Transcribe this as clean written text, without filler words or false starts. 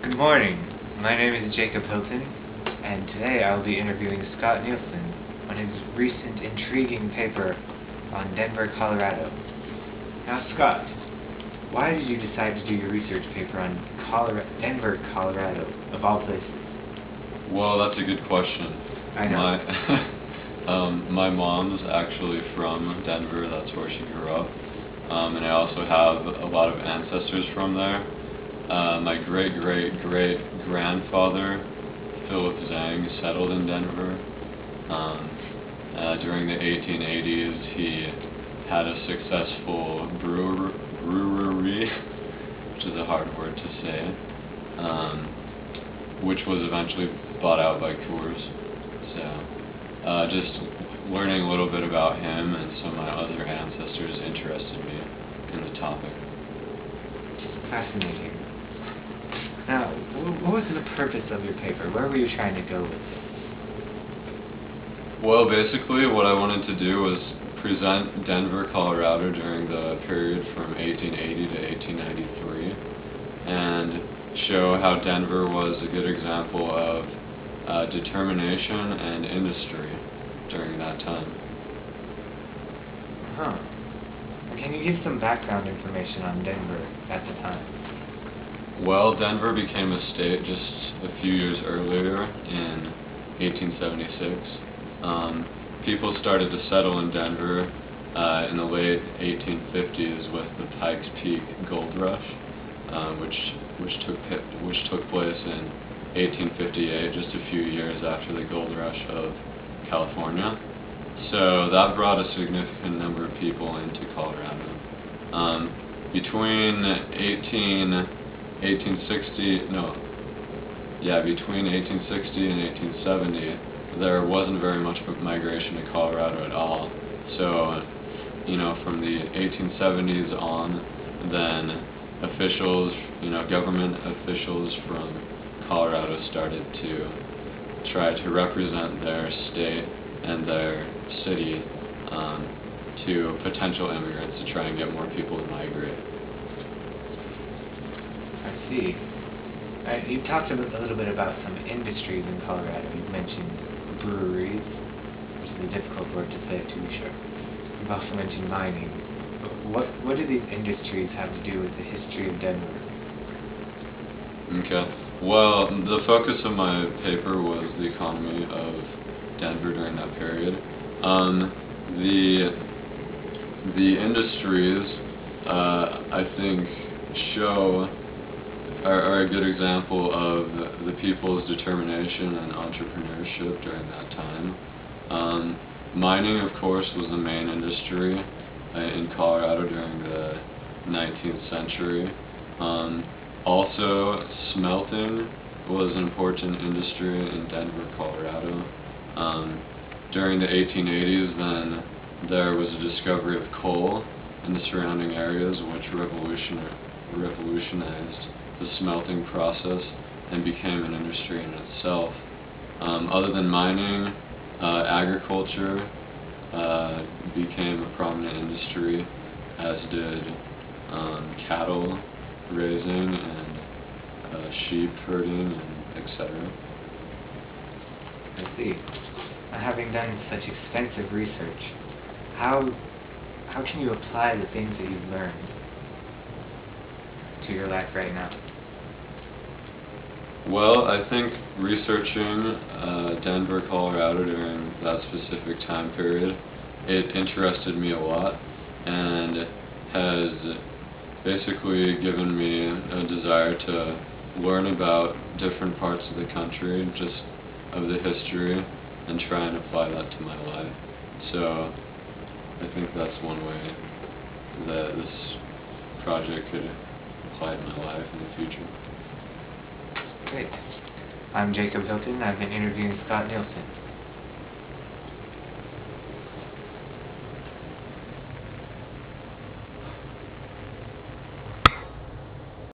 Good morning. My name is Jacob Hilton, and today I will be interviewing Scott Nielson on his recent intriguing paper on Denver, Colorado. Now, Scott, why did you decide to do your research paper on Denver, Colorado, of all places? Well, that's a good question. I know. My mom's actually from Denver. That's where she grew up. And I also have a lot of ancestors from there. My great-great-great-grandfather, Philip Zhang, settled in Denver. During the 1880s, he had a successful brewery, which is a hard word to say, which was eventually bought out by Coors. So, just learning a little bit about him and some of my other ancestors interested me in the topic. Fascinating. Now, what was the purpose of your paper? Where were you trying to go with it? Well, basically what I wanted to do was present Denver, Colorado during the period from 1880 to 1893 and show how Denver was a good example of determination and industry during that time. Huh. Can you give some background information on Denver at the time? Well, Denver became a state just a few years earlier in 1876. People started to settle in Denver in the late 1850s with the Pikes Peak Gold Rush, which took place in 1858, just a few years after the Gold Rush of California. So that brought a significant number of people into Colorado. Between 1860 and 1870, there wasn't very much migration to Colorado at all. So, from the 1870s on, then officials, government officials from Colorado started to try to represent their state and their city to potential immigrants to try and get more people to migrate. I see. You talked a little bit about some industries in Colorado. You mentioned breweries, which is a difficult word to say, to be sure. You've also mentioned mining. What do these industries have to do with the history of Denver? Okay. Well, the focus of my paper was the economy of Denver during that period. The industries, I think, are a good example of the people's determination and entrepreneurship during that time. Mining, of course, was the main industry in Colorado during the 19th century. Also, smelting was an important industry in Denver, Colorado. During the 1880s, then, there was a discovery of coal in the surrounding areas, which revolutionized the smelting process and became an industry in itself. Other than mining, agriculture became a prominent industry, as did cattle raising and sheep herding, and etc. I see. Now, having done such extensive research, how can you apply the things that you've learned to your life right now? Well, I think researching Denver, Colorado during that specific time period, it interested me a lot and has basically given me a desire to learn about different parts of the country, just of the history, and try and apply that to my life. So I think that's one way that this project could apply to my life in the future. Great. I'm Jacob Hilton. I've been interviewing Scott Nielson.